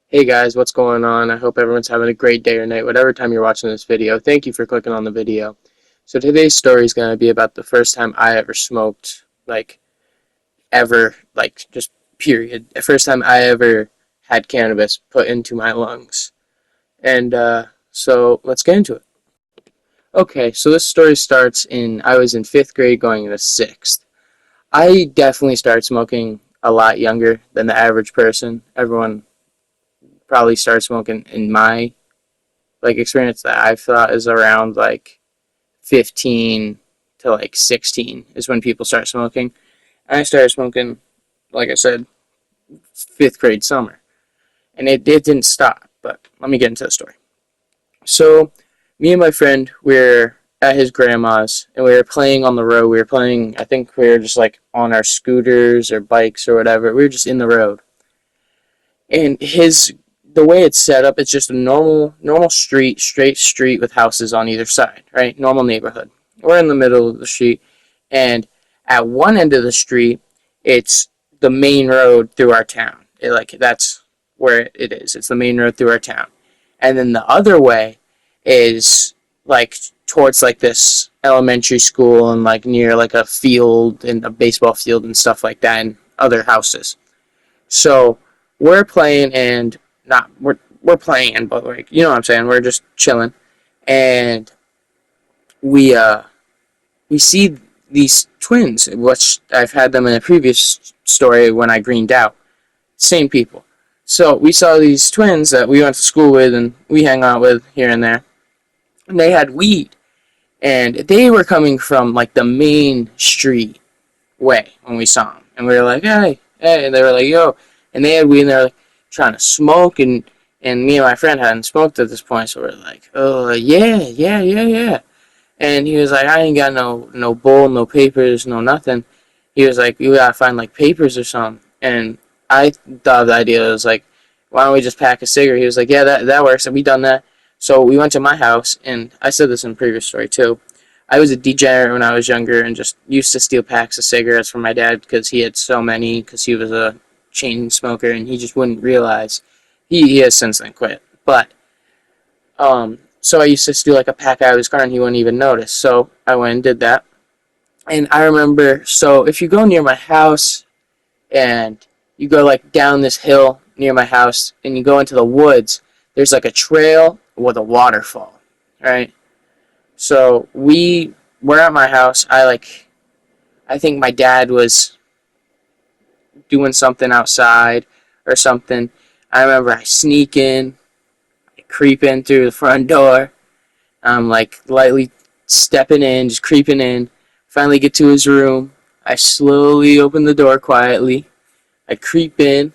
Hey guys, what's going on? I hope everyone's having a great day or night, whatever time you're watching this video. Thank you for clicking on the video. So today's story is going to be about the first time I ever smoked, ever, just period. The first time I ever had cannabis put into my lungs. And let's get into it. Okay, so this story starts I was in 5th grade going into 6th. I definitely started smoking a lot younger than the average person. Everyone probably started smoking in my experience that I've thought is around 15 to 16 is when people start smoking. And I started smoking, like I said, 5th grade summer. And it didn't stop, but let me get into the story. So, me and my friend, we're at his grandma's and we were playing on the road. We were playing, I think we were just on our scooters or bikes or whatever. We were just in the road. And the way it's set up, it's just a normal street, straight street with houses on either side, right? Normal neighborhood. We're in the middle of the street, and at one end of the street, it's the main road through our town. That's where it is. It's the main road through our town, and then the other way is towards this elementary school and near a field and a baseball field and stuff like that, and other houses. So we're playing and not we're playing, but you know what I'm saying. We're just chilling, and we see these twins, which I've had them in a previous story when I greened out. Same people. So we saw these twins that we went to school with and we hang out with here and there, and they had weed, and they were coming from the main street way when we saw them, and we were like, hey, and they were like, yo, and they had weed, and they were trying to smoke, and me and my friend hadn't smoked at this point, so we're like, oh yeah. And he was like, I ain't got no bowl, no papers, no nothing. He was like, you gotta find papers or something. And I thought of the idea. It was like, why don't we just pack a cigarette? He was like, yeah, that works. And we done that. So we went to my house, and I said this in a previous story too. I was a degenerate when I was younger and just used to steal packs of cigarettes from my dad because he had so many because he was a chain smoker and he just wouldn't realize. He has since then quit. But so I used to steal a pack out of his car and he wouldn't even notice. So I went and did that. And I remember, so if you go near my house and you go down this hill near my house and you go into the woods, there's a trail with a waterfall, right? So we were at my house. I think my dad was doing something outside or something. I remember I sneak in, I creep in through the front door. I'm lightly stepping in, just creeping in. Finally get to his room. I slowly open the door quietly. I creep in.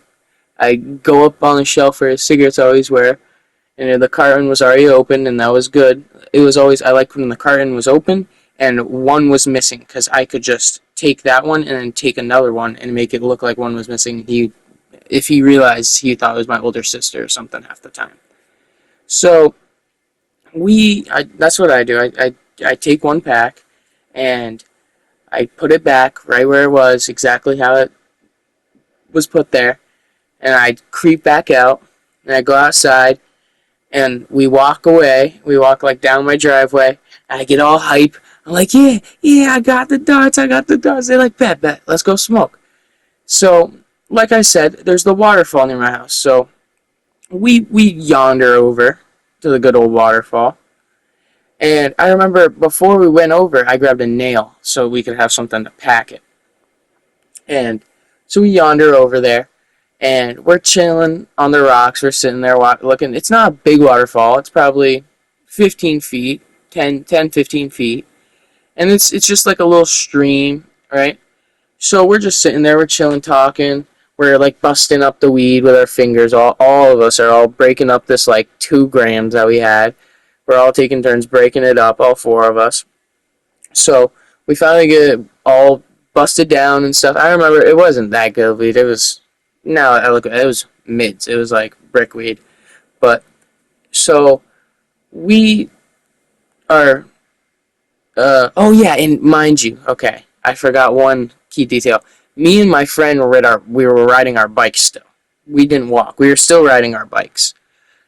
I go up on the shelf where his cigarettes always were, and the carton was already open, and that was good. It was always, I like when the carton was open and one was missing, because I could just take that one and then take another one and make it look like one was missing. If he realized, he thought it was my older sister or something half the time. So that's what I do. I take one pack and I put it back right where it was, exactly how it was put there, and I creep back out and I go outside and we walk away. We walk down my driveway. And I get all hype. I'm like, yeah, I got the darts. They're like, bet, let's go smoke. So, like I said, there's the waterfall near my house. So we yonder over to the good old waterfall. And I remember before we went over, I grabbed a nail so we could have something to pack it. And so we yonder over there, and we're chilling on the rocks. We're sitting there looking. It's not a big waterfall. It's probably 15 feet, 15 feet. And it's just a little stream, right? So we're just sitting there. We're chilling, talking. We're busting up the weed with our fingers. All of us are all breaking up this 2 grams that we had. We're all taking turns breaking it up, all 4 of us. So we finally get it all busted down and stuff. I remember it wasn't that good weed. It was, now I look at it, it was mids. It was brick weed. But so we are, oh yeah, and mind you, okay, I forgot one key detail. Me and my friend we were riding our bikes still. we didn't walk. We were still riding our bikes.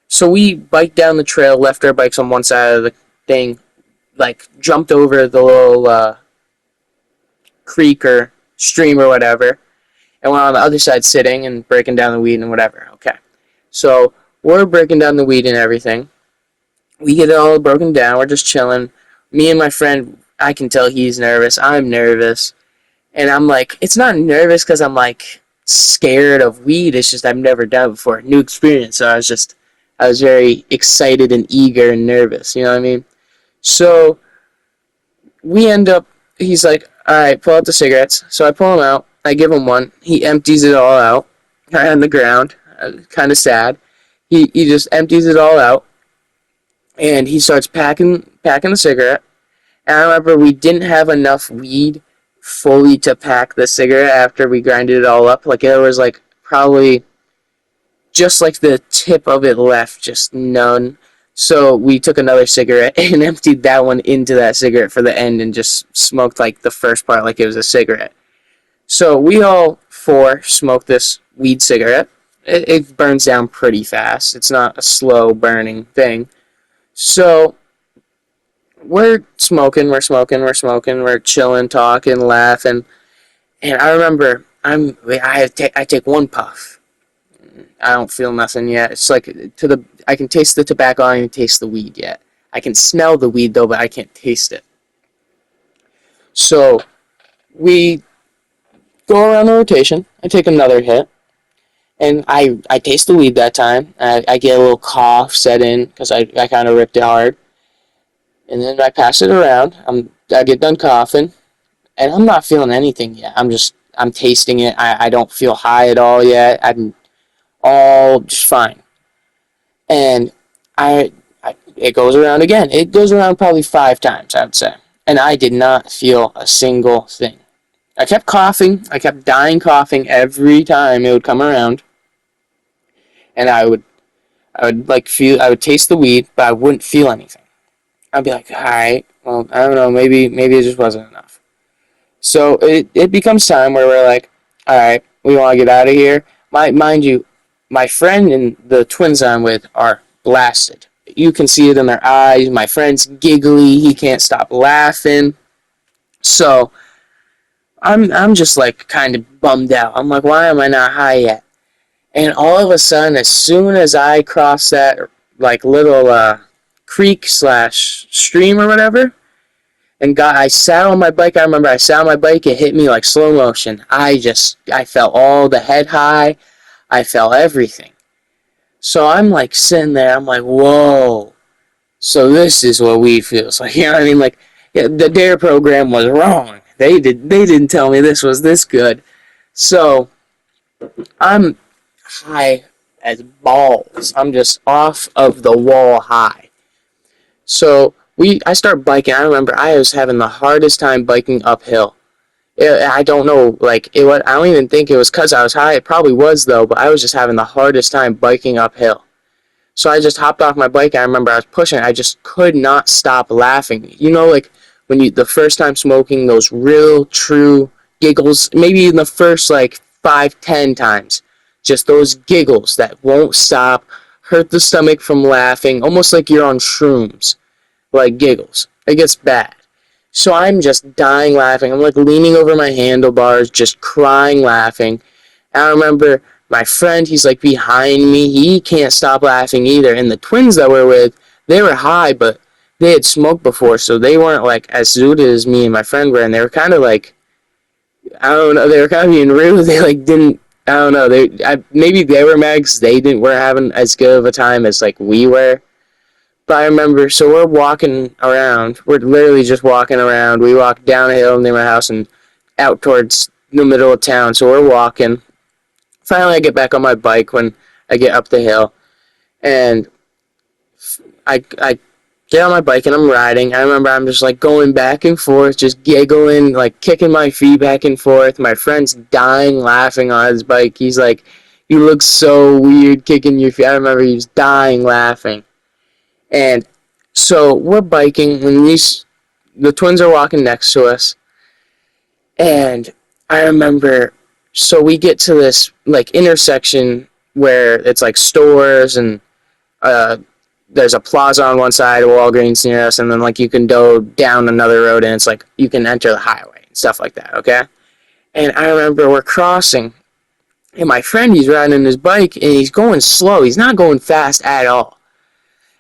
So we biked down the trail, left our bikes on one side of the thing, like jumped over the little creek or stream or whatever, and we're on the other side sitting and breaking down the weed and whatever. Okay. So we're breaking down the weed and everything. We get it all broken down. We're just chilling. Me and my friend, I can tell he's nervous. I'm nervous. And I'm like, it's not nervous because I'm like scared of weed. It's just I've never done it before. New experience. So I was very excited and eager and nervous. You know what I mean? So we end up, he's like, all right, pull out the cigarettes. So I pull them out. I give him one. He empties it all out right on the ground. Kind of sad. He just empties it all out. And he starts packing the cigarette. And I remember we didn't have enough weed fully to pack the cigarette after we grinded it all up. Like, it was like probably just like the tip of it left, just none. So we took another cigarette and emptied that one into that cigarette for the end and just smoked like the first part like it was a cigarette. So we all four smoked this weed cigarette. It burns down pretty fast. It's not a slow burning thing. So we're chilling, talking, laughing. And I remember I take one puff. I don't feel nothing yet. It's like I can taste the tobacco. I can taste the weed yet. I can smell the weed though, but I can't taste it. So we go around the rotation. I take another hit, and I taste the weed that time. I get a little cough set in because I kind of ripped it hard, and then I pass it around. I get done coughing, and I'm not feeling anything yet. I'm tasting it. I don't feel high at all yet. I'm all just fine. And it goes around again. It goes around probably 5 times, I would say. And I did not feel a single thing. I kept coughing. I kept dying coughing every time it would come around. And I would taste the weed, but I wouldn't feel anything. I'd be like, all right, well, I don't know, maybe it just wasn't enough. So it becomes time where we're like, all right, we want to get out of here. Mind you, my friend and the twins I'm with are blasted. You can see it in their eyes. My friend's giggly. He can't stop laughing. So I'm just like kind of bummed out. I'm like, why am I not high yet? And all of a sudden, as soon as I cross that like little creek / stream or whatever, and I sat on my bike. I remember I sat on my bike. It hit me like slow motion. I felt all the head high. I felt everything. So I'm like sitting there. I'm like, whoa. So this is what weed feels like. You know what I mean? Like, yeah, the DARE program was wrong. They didn't tell me this was this good. So I'm high as balls. I'm just off of the wall high. So I start biking. I remember I was having the hardest time biking uphill. I don't know, like, I don't even think it was because I was high. It probably was, though, but I was just having the hardest time biking uphill. So I just hopped off my bike. I remember I was pushing. I just could not stop laughing. You know, like, when the first time smoking, those real, true giggles, maybe in the first, like, 5, 10 times, just those giggles that won't stop, hurt the stomach from laughing, almost like you're on shrooms, like giggles. It gets bad. So I'm just dying laughing. I'm like leaning over my handlebars, just crying laughing. And I remember my friend, he's like behind me. He can't stop laughing either. And the twins that we're with, they were high, but they had smoked before, so they weren't like as zooted as me and my friend were. And they were kind of like, I don't know, they were kind of being rude. They like didn't, I don't know. Maybe they were mad because they weren't having as good of a time as like we were. But I remember, so we're walking around. We're literally just walking around. We walk down a hill near my house and out towards the middle of town. So we're walking. Finally, I get back on my bike when I get up the hill. And I get on my bike and I'm riding. I remember I'm just like going back and forth, just giggling, like kicking my feet back and forth. My friend's dying laughing on his bike. He's like, you look so weird kicking your feet. I remember he was dying laughing. And so we're biking, and the twins are walking next to us. And I remember, so we get to this like intersection where it's like stores and uh, there's a plaza on one side, a Walgreens near us, and then like you can go down another road and it's like you can enter the highway and stuff like that. Okay, and I remember we're crossing, and my friend, he's riding his bike and he's going slow. He's not going fast at all,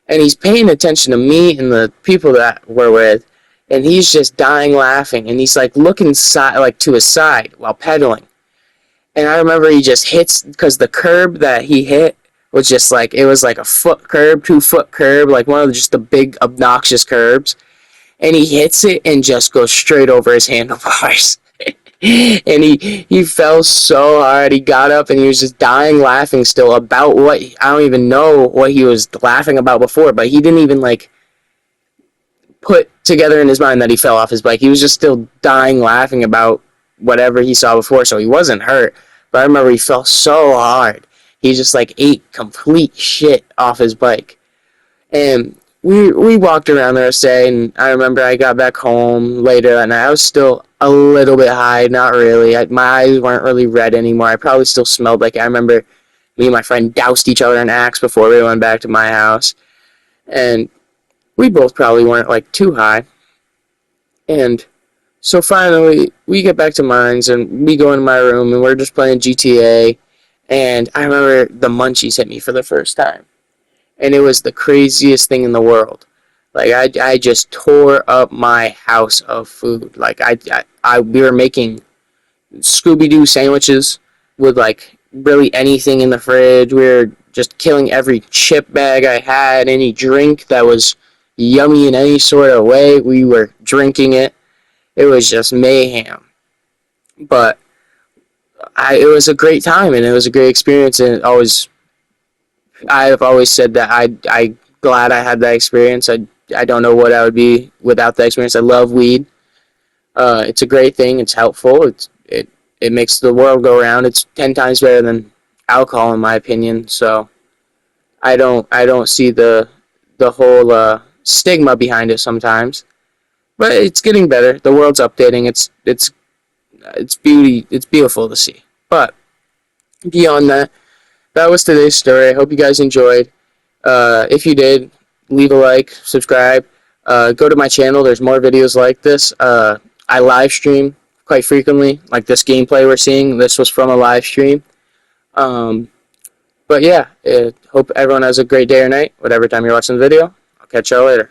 and he's paying attention to me and the people that we're with, and he's just dying laughing, and he's like looking like to his side while pedaling. And I remember he just hits, because the curb that he hit was just like, it was like a foot curb, 2 foot curb, like one of just the big obnoxious curbs. And he hits it and just goes straight over his handlebars. And he fell so hard. He got up and he was just dying laughing still about what, I don't even know what he was laughing about before, but he didn't even like put together in his mind that he fell off his bike. He was just still dying laughing about whatever he saw before, so he wasn't hurt. But I remember he fell so hard. He just like ate complete shit off his bike. And we walked around the rest of the day, and I remember I got back home later that night. I was still a little bit high, not really. My eyes weren't really red anymore. I probably still smelled like it. I remember me and my friend doused each other in Axe before we went back to my house. And we both probably weren't like too high. And so finally, we get back to mines, and we go into my room, and we're just playing GTA. And I remember the munchies hit me for the first time. And it was the craziest thing in the world. Like, I just tore up my house of food. Like, we were making Scooby-Doo sandwiches with, like, really anything in the fridge. We were just killing every chip bag I had, any drink that was yummy in any sort of way. We were drinking it. It was just mayhem. But it was a great time, and it was a great experience, and I've always said that I glad I had that experience. I don't know what I would be without that experience. I love weed. It's a great thing. It's helpful. It makes the world go round. It's 10 times better than alcohol, in my opinion. So I don't see the whole stigma behind it sometimes. But it's getting better. The world's updating. It's beautiful to see. But beyond that, that was today's story. I hope you guys enjoyed. If you did, leave a like, subscribe. Go to my channel. There's more videos like this. I live stream quite frequently. Like this gameplay we're seeing, this was from a live stream. But yeah, hope everyone has a great day or night, whatever time you're watching the video. I'll catch y'all later.